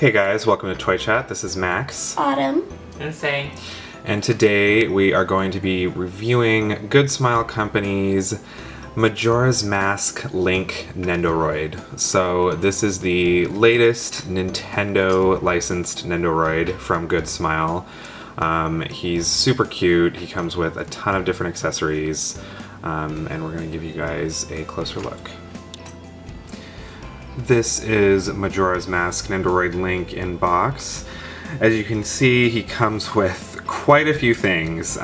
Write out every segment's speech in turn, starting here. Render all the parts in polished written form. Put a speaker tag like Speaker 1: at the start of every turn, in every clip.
Speaker 1: Hey guys, welcome to Toy Chat. This is Max.
Speaker 2: Autumn.
Speaker 3: And say.
Speaker 1: And today we are going to be reviewing Good Smile Company's Majora's Mask Link Nendoroid. So this is the latest Nintendo licensed Nendoroid from Good Smile. He's super cute. He comes with a ton of different accessories, and we're going to give you guys a closer look. This is Majora's Mask Nendoroid Link in box. As you can see, he comes with quite a few things.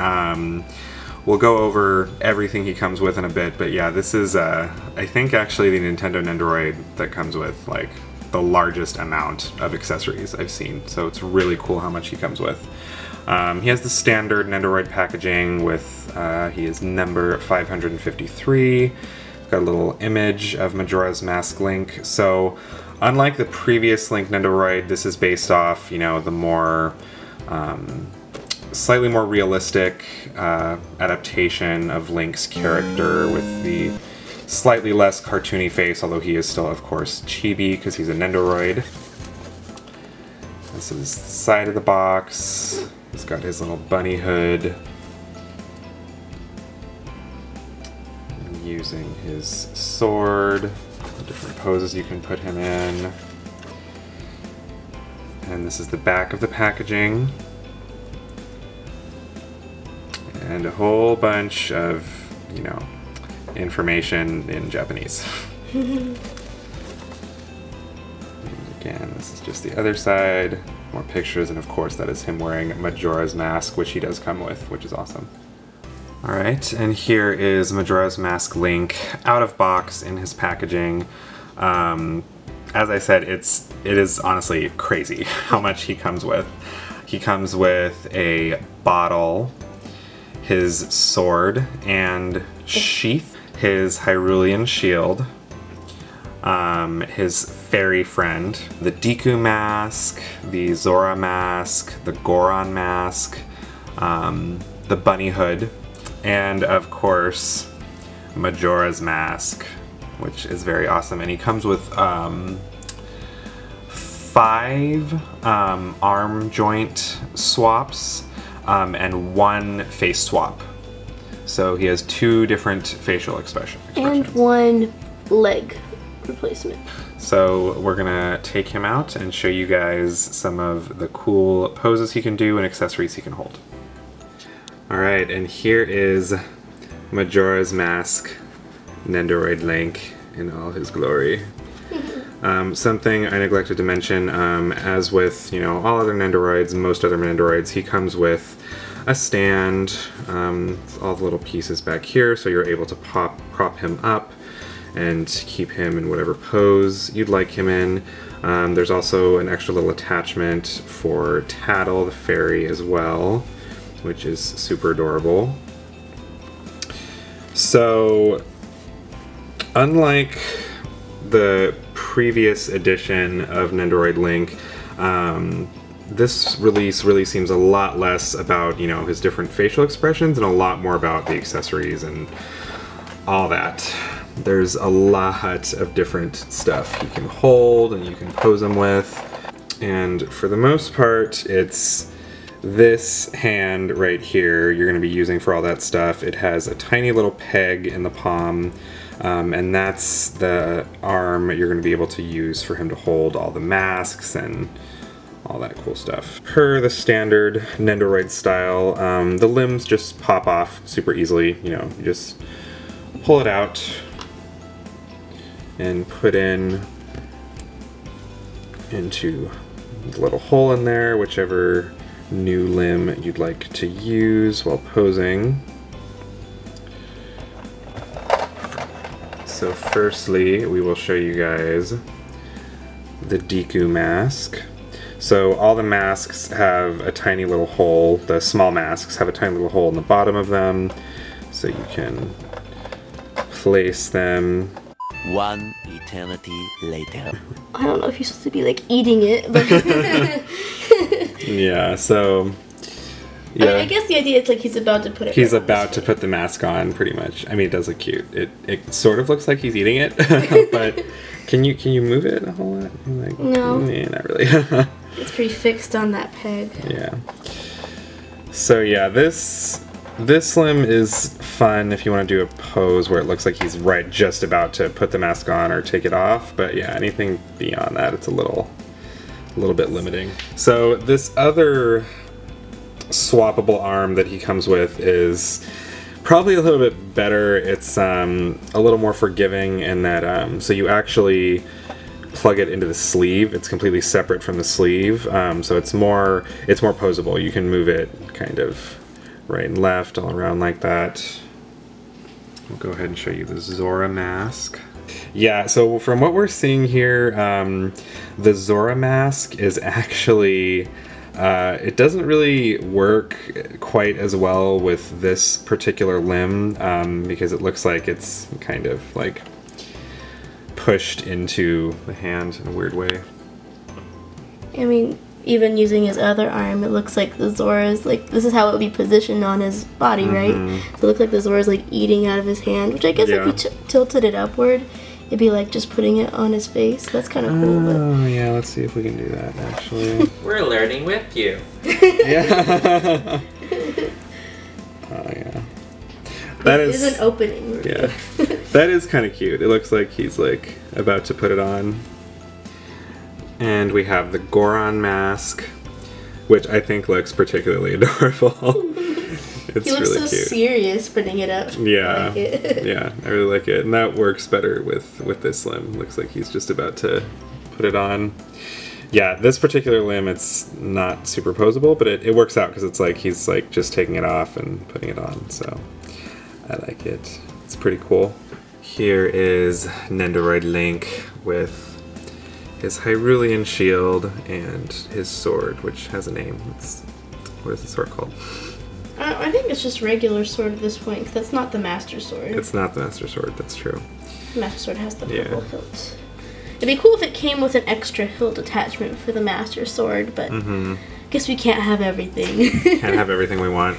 Speaker 1: We'll go over everything he comes with in a bit, but yeah, this is, I think, actually the Nintendo Nendoroid that comes with, like, the largest amount of accessories I've seen, so it's really cool how much he comes with. He has the standard Nendoroid packaging with, he is number 553. Got a little image of Majora's Mask Link. So, unlike the previous Link Nendoroid, this is based off, you know, the more, slightly more realistic adaptation of Link's character with the slightly less cartoony face, although he is still, of course, chibi because he's a Nendoroid. This is the side of the box. He's got his little bunny hood. Using his sword, the different poses you can put him in. And this is the back of the packaging. And a whole bunch of, you know, information in Japanese. And again, this is just the other side. More pictures, and of course that is him wearing Majora's Mask, which he does come with, which is awesome. Alright, and here is Majora's Mask Link out of box in his packaging. As I said, it is honestly crazy how much he comes with. He comes with a bottle, his sword and sheath, his Hyrulean shield, his fairy friend, the Deku mask, the Zora mask, the Goron mask, the bunny hood, and of course, Majora's Mask, which is very awesome. And he comes with 5 arm joint swaps and 1 face swap. So he has 2 different facial expressions.
Speaker 2: And 1 leg replacement.
Speaker 1: So we're gonna take him out and show you guys some of the cool poses he can do and accessories he can hold. Alright, and here is Majora's Mask Nendoroid Link in all his glory. Something I neglected to mention, as with, you know, all other Nendoroids, most other Nendoroids, he comes with a stand, all the little pieces back here, so you're able to prop him up and keep him in whatever pose you'd like him in. There's also an extra little attachment for Tattle, the fairy, as well, which is super adorable. So, unlike the previous edition of Nendoroid Link, this release really seems a lot less about, you know, his different facial expressions and a lot more about the accessories and all that. There's a lot of different stuff you can hold and you can pose him with, and for the most part, it's this hand right here you're going to be using for all that stuff. It has a tiny little peg in the palm, and that's the arm you're going to be able to use for him to hold all the masks and all that cool stuff. Per the standard Nendoroid style, the limbs just pop off super easily. You know, you just pull it out and put into the little hole in there, whichever new limb you'd like to use while posing. So firstly, we will show you guys the Deku mask. So all the masks have a tiny little hole. The small masks have a tiny little hole in the bottom of them, so you can place them.
Speaker 4: 1 eternity later.
Speaker 2: I don't know if you're supposed to be like eating it, but
Speaker 1: Yeah, so yeah.
Speaker 2: I mean, I guess the idea is like he's about to put it.
Speaker 1: He's about to put the mask on, pretty much. I mean, it does look cute. It sort of looks like he's eating it, but Can you move it a whole lot? Like,
Speaker 2: No.
Speaker 1: Yeah, not really.
Speaker 2: It's pretty fixed on that peg.
Speaker 1: Yeah. So yeah, this limb is fun if you want to do a pose where it looks like he's just about to put the mask on or take it off. But yeah, anything beyond that, it's a little bit limiting. So this other swappable arm that he comes with is probably a little bit better. It's a little more forgiving in that so you actually plug it into the sleeve. It's completely separate from the sleeve, so it's more posable. You can move it kind of right and left all around like that. We'll go ahead and show you the Zora mask. Yeah, so from what we're seeing here, the Zora mask is actually it doesn't really work quite as well with this particular limb because it looks like it's kind of like pushed into the hand in a weird way.
Speaker 2: I mean, even using his other arm, it looks like the Zora's, like, this is how it would be positioned on his body, right? So it looks like the Zora's, like, eating out of his hand, which I guess if you tilted it upward, it'd be like just putting it on his face. That's kind of cool.
Speaker 1: Oh, yeah, let's see if we can do that, actually.
Speaker 3: We're learning with you.
Speaker 1: Yeah. Oh, yeah. That
Speaker 2: is an opening.
Speaker 1: Yeah. That is kind of cute. It looks like he's like about to put it on. And we have the Goron mask, which I think looks particularly adorable. It's
Speaker 2: he looks
Speaker 1: really
Speaker 2: so
Speaker 1: cute.
Speaker 2: Serious putting it up.
Speaker 1: Yeah.
Speaker 2: I like it.
Speaker 1: Yeah, I really like it. And that works better with this limb. Looks like he's just about to put it on. Yeah, this particular limb, it's not superposable, but it works out because it's like he's like just taking it off and putting it on. So I like it. It's pretty cool. Here is Nendoroid Link with his Hyrulean shield and his sword, which has a name. What is the sword called?
Speaker 2: I think it's just regular sword at this point, because that's not the Master Sword.
Speaker 1: It's not the Master Sword, that's true.
Speaker 2: The Master Sword has the purple hilt. It'd be cool if it came with an extra hilt attachment for the Master Sword, but I guess we can't have everything.
Speaker 1: Can't have everything we want.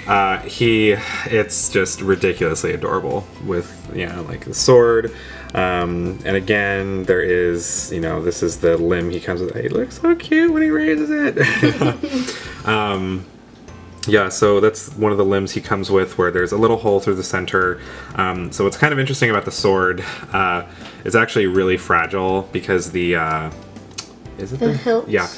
Speaker 1: It's just ridiculously adorable with, like the sword. And again, there is, this is the limb he comes with. He looks so cute when he raises it. Yeah, so that's one of the limbs he comes with where there's a little hole through the center. So what's kind of interesting about the sword, it's actually really fragile because the
Speaker 2: hilt?
Speaker 1: Yeah,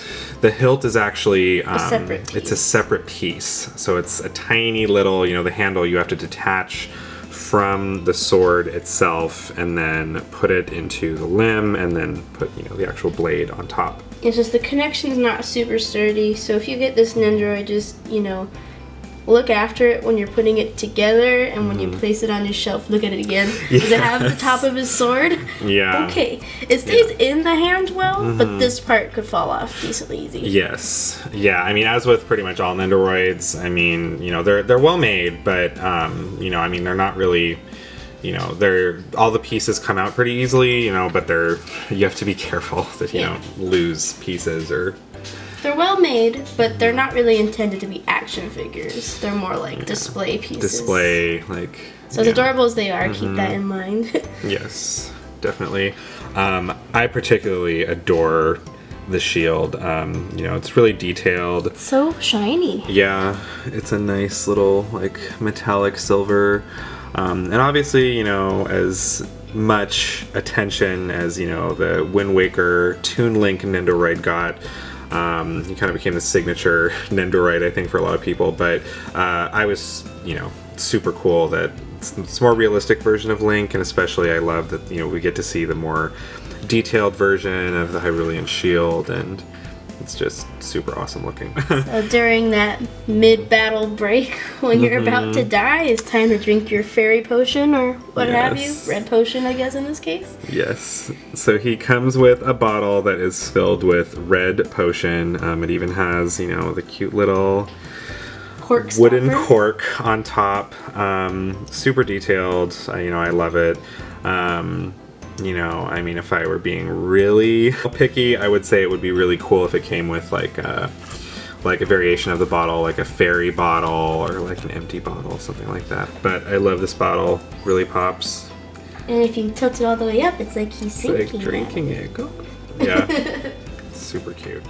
Speaker 1: the hilt is actually
Speaker 2: a separate piece.
Speaker 1: It's a separate piece. So it's a tiny little, the handle you have to detach from the sword itself and then put it into the limb and then put, the actual blade on top.
Speaker 2: It's just the connection's not super sturdy, so if you get this Nendoroid, just, look after it when you're putting it together, and when you place it on your shelf, look at it again. Does it have the top of his sword?
Speaker 1: Yeah.
Speaker 2: Okay. It stays in the hand well, but this part could fall off decently easy.
Speaker 1: Yes. Yeah, I mean, as with pretty much all Nendoroids, I mean, they're well made, but, they're not really... all the pieces come out pretty easily, but you have to be careful that you don't lose pieces or...
Speaker 2: They're well made, but they're not really intended to be action figures. They're more like display pieces.
Speaker 1: Display, like...
Speaker 2: So as adorable as they are, keep that in mind.
Speaker 1: Yes, definitely. I particularly adore the shield. It's really detailed.
Speaker 2: It's so shiny.
Speaker 1: Yeah, it's a nice little, like, metallic silver. And obviously, as much attention as, the Wind Waker Toon Link Nendoroid got, he kind of became the signature Nendoroid, I think, for a lot of people. But I was, super cool that it's a more realistic version of Link, and especially I love that, we get to see the more detailed version of the Hyrulean shield, and it's just super awesome looking.
Speaker 2: So during that mid-battle break, when you're about to die, it's time to drink your fairy potion or what have you. Red potion, I guess, in this case.
Speaker 1: Yes. So he comes with a bottle that is filled with red potion. It even has, the cute little
Speaker 2: Cork
Speaker 1: wooden
Speaker 2: stopper.
Speaker 1: cork on top. Super detailed. I love it. If I were being really picky, I would say it would be really cool if it came with like a variation of the bottle, like a fairy bottle or like an empty bottle, something like that. But I love this bottle, really pops.
Speaker 2: And if you tilt it all the way up, it's like he's sinking.
Speaker 1: It's like drinking it. Go. Yeah. Super cute.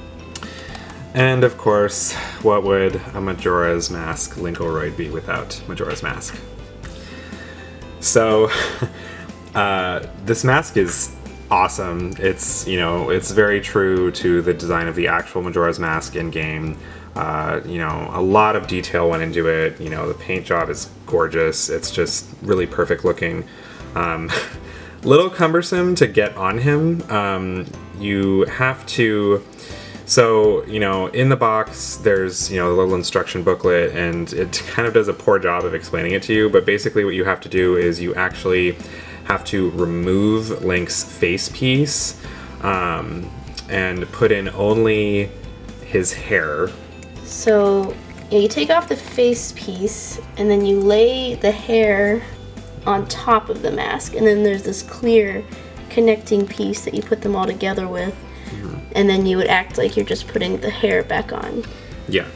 Speaker 1: And of course, what would a Majora's Mask Linkoroid be without Majora's Mask? So, this mask is awesome. It's, you know, it's very true to the design of the actual Majora's Mask in game. You know, a lot of detail went into it. You know, the paint job is gorgeous. It's just really perfect looking. Little cumbersome to get on him. You have to, so, you know, in the box there's, you know, the little instruction booklet, and it kind of does a poor job of explaining it to you, but basically what you have to do is you actually have to remove Link's face piece and put in only his hair.
Speaker 2: So yeah, you take off the face piece and then you lay the hair on top of the mask, and then there's this clear connecting piece that you put them all together with, and then you would act like you're just putting the hair back on.
Speaker 1: Yeah.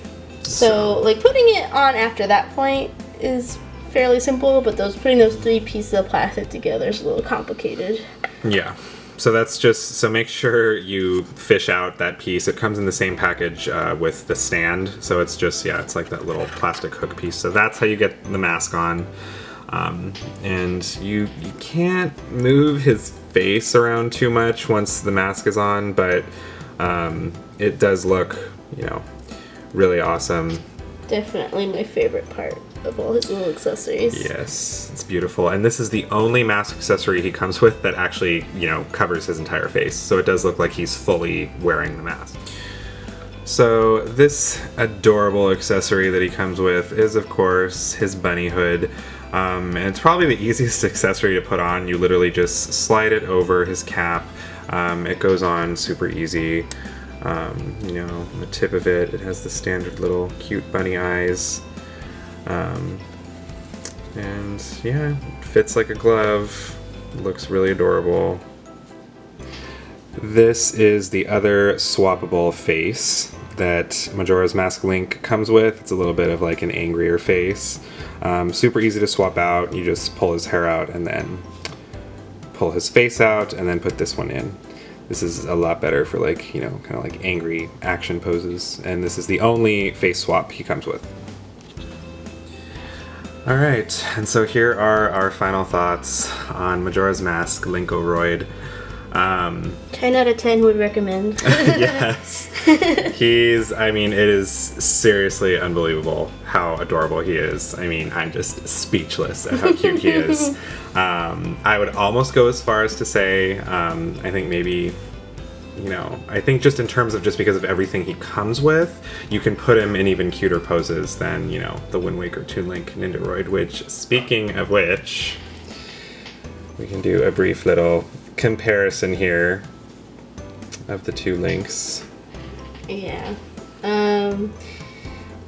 Speaker 2: So like putting it on after that point is fairly simple, but putting those 3 pieces of plastic together is a little complicated.
Speaker 1: Yeah. So that's just, so make sure you fish out that piece. It comes in the same package with the stand. So it's just, yeah, it's like that little plastic hook piece. So that's how you get the mask on. And you can't move his face around too much once the mask is on, but it does look, you know, really awesome.
Speaker 2: Definitely my favorite part of all his little accessories.
Speaker 1: Yes, it's beautiful. And this is the only mask accessory he comes with that actually, you know, covers his entire face. So it does look like he's fully wearing the mask. So this adorable accessory that he comes with is, of course, his bunny hood. And it's probably the easiest accessory to put on. You literally just slide it over his cap. It goes on super easy. You know, the tip of it, it has the standard little cute bunny eyes. And yeah, it fits like a glove. Looks really adorable. This is the other swappable face that Majora's Mask Link comes with. It's a little bit of like an angrier face. Super easy to swap out. You just pull his hair out and then pull his face out and then put this one in. This is a lot better for like, you know, kind of like angry action poses. And this is the only face swap he comes with. Alright, and so here are our final thoughts on Majora's Mask Linkoroid.
Speaker 2: 10 out of 10 would recommend.
Speaker 1: Yes. I mean, it is seriously unbelievable how adorable he is. I mean, I'm just speechless at how cute he is. I would almost go as far as to say, I think maybe, you know, I think just in terms of just because of everything he comes with, you can put him in even cuter poses than, you know, the Wind Waker Toon Link Nendoroid, which, speaking of which, we can do a brief little comparison here of the two links.
Speaker 2: Yeah. The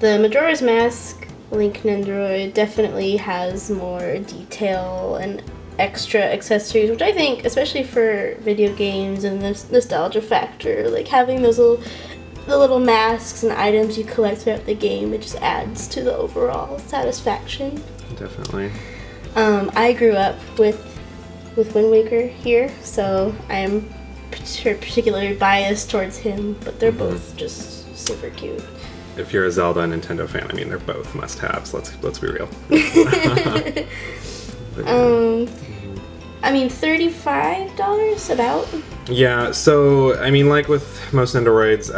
Speaker 2: Majora's Mask Link Nendoroid definitely has more detail and extra accessories, which I think, especially for video games and this nostalgia factor, like having those the little masks and items you collect throughout the game, it just adds to the overall satisfaction.
Speaker 1: Definitely.
Speaker 2: I grew up with Wind Waker here, so I am particularly biased towards him, but they're both just super cute.
Speaker 1: If you're a Zelda and Nintendo fan, I mean, they're both must-haves. Let's be real.
Speaker 2: I mean, $35 about?
Speaker 1: Yeah, so, I mean, like with most Nendoroids,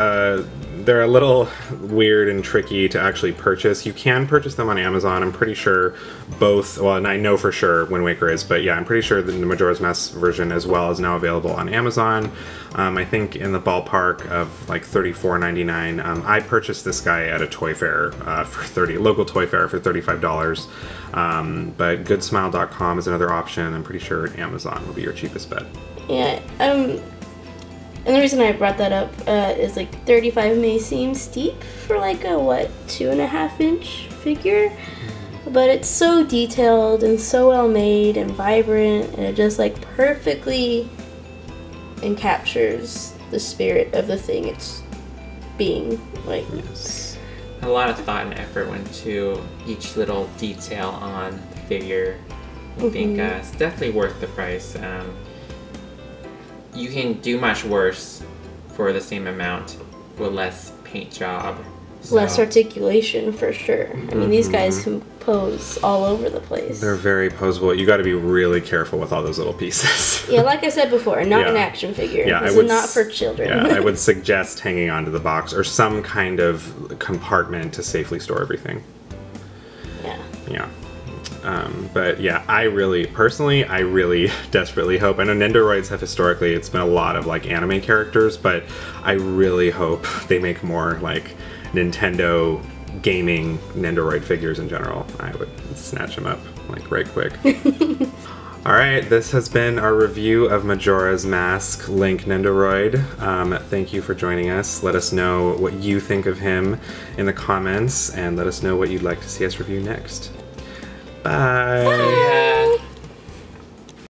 Speaker 1: they're a little weird and tricky to actually purchase. You can purchase them on Amazon. I'm pretty sure both, well, and I know for sure Wind Waker is, but yeah, I'm pretty sure the Majora's Mask version as well is now available on Amazon. I think in the ballpark of like $34.99. I purchased this guy at a toy fair local toy fair for $35. But goodsmile.com is another option. I'm pretty sure Amazon will be your cheapest bet.
Speaker 2: Yeah, and the reason I brought that up is like 35 may seem steep for like a 2.5 inch figure, but it's so detailed and so well made and vibrant, and it just like perfectly encaptures the spirit of the thing it's being like.
Speaker 1: Yes.
Speaker 3: A lot of thought and effort went to each little detail on the figure. I think it's definitely worth the price. You can do much worse for the same amount with less paint job. So.
Speaker 2: Less articulation for sure. I mean, these guys can pose all over the place.
Speaker 1: They're very poseable. You got to be really careful with all those little pieces.
Speaker 2: Yeah, like I said before, not an action figure.
Speaker 1: Yeah,
Speaker 2: this is not for children.
Speaker 1: Yeah, I would suggest hanging onto the box or some kind of compartment to safely store everything.
Speaker 2: Yeah.
Speaker 1: Yeah. But yeah, I really desperately hope. I know Nendoroids have historically, it's been a lot of like anime characters, but I really hope they make more like Nintendo gaming Nendoroid figures in general. I would snatch them up like right quick. All right, this has been our review of Majora's Mask Link Nendoroid. Thank you for joining us. Let us know what you think of him in the comments, and let us know what you'd like to see us review next. Bye.
Speaker 3: Yeah.